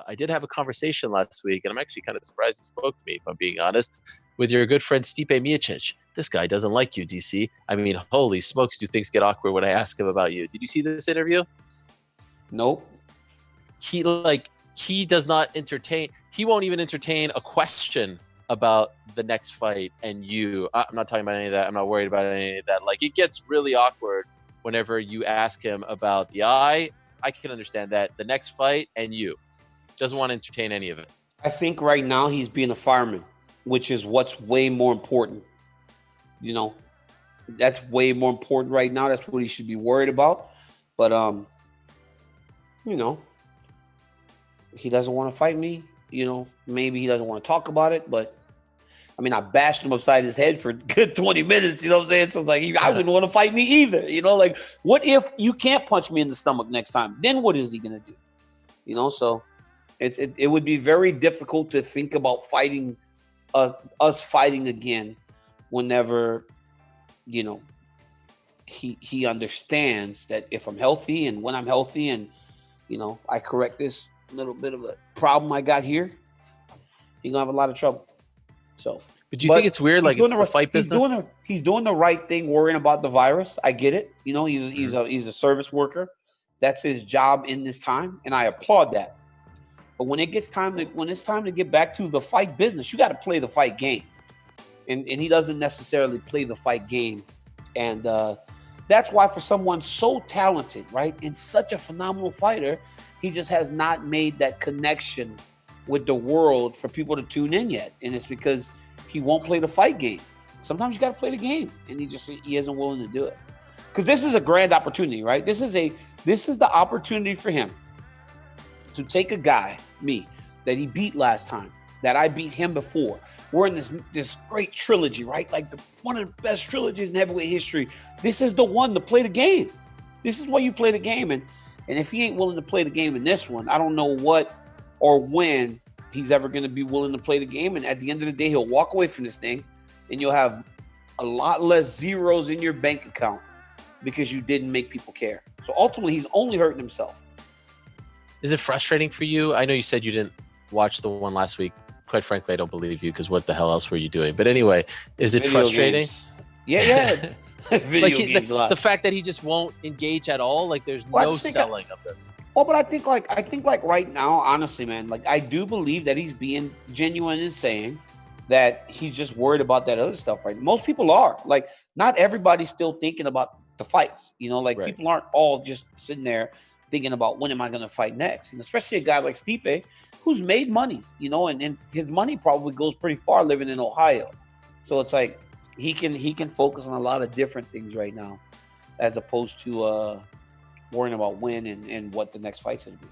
I did have a conversation last week, and I'm actually kind of surprised you spoke to me, if I'm being honest, with your good friend Stipe Miocic. This guy doesn't like you, DC. I mean, holy smokes, do things get awkward when I ask him about you? Did you see this interview? Nope. He does not entertain. He won't even entertain a question about the next fight and you. I'm not talking about any of that. I'm not worried about any of that. Like, it gets really awkward whenever you ask him about the eye. I can understand that. The next fight and you. Doesn't want to entertain any of it. I think right now he's being a fireman, which is what's way more important. You know, that's way more important right now. That's what he should be worried about. But, you know, he doesn't want to fight me. You know, maybe he doesn't want to talk about it, but I mean, I bashed him upside his head for a good 20 minutes. You know what I'm saying? So it's like, I wouldn't want to fight me either. You know, like, what if you can't punch me in the stomach next time? Then what is he going to do? You know, so it would be very difficult to think about fighting, us fighting again whenever, you know, he understands that if I'm healthy and when I'm healthy and, you know, I correct this little bit of a problem I got here, he's gonna have a lot of trouble. So, but do you think it's weird? Like, it's the fight business. He's doing the right thing, worrying about the virus. I get it. You know, he's a service worker. That's his job in this time, and I applaud that. But when it's time to get back to the fight business, you got to play the fight game, and he doesn't necessarily play the fight game, and that's why for someone so talented, right, and such a phenomenal fighter, he just has not made that connection with the world for people to tune in yet. And it's because he won't play the fight game. Sometimes you got to play the game, and he isn't willing to do it. Because this is a grand opportunity, right? This is the opportunity for him to take a guy, me, that he beat last time, that I beat him before. We're in this great trilogy, right? Like one of the best trilogies in heavyweight history. This is the one to play the game. This is why you play the game. And if he ain't willing to play the game in this one, I don't know what or when he's ever going to be willing to play the game. And at the end of the day, he'll walk away from this thing and you'll have a lot less zeros in your bank account because you didn't make people care. So ultimately, he's only hurting himself. Is it frustrating for you? I know you said you didn't watch the one last week. Quite frankly, I don't believe you, because what the hell else were you doing? But anyway, is it frustrating? Games. Yeah. The fact that he just won't engage at all, like there's no selling of this. Well, but I think like right now, honestly, man, like I do believe that he's being genuine in saying that he's just worried about that other stuff, right? Most people are. Like, not everybody's still thinking about the fights, you know, like people aren't all just sitting there thinking about when am I going to fight next, and especially a guy like Stipe who's made money, you know, and his money probably goes pretty far living in Ohio. So it's like he can focus on a lot of different things right now, as opposed to worrying about when and what the next fight's going to be.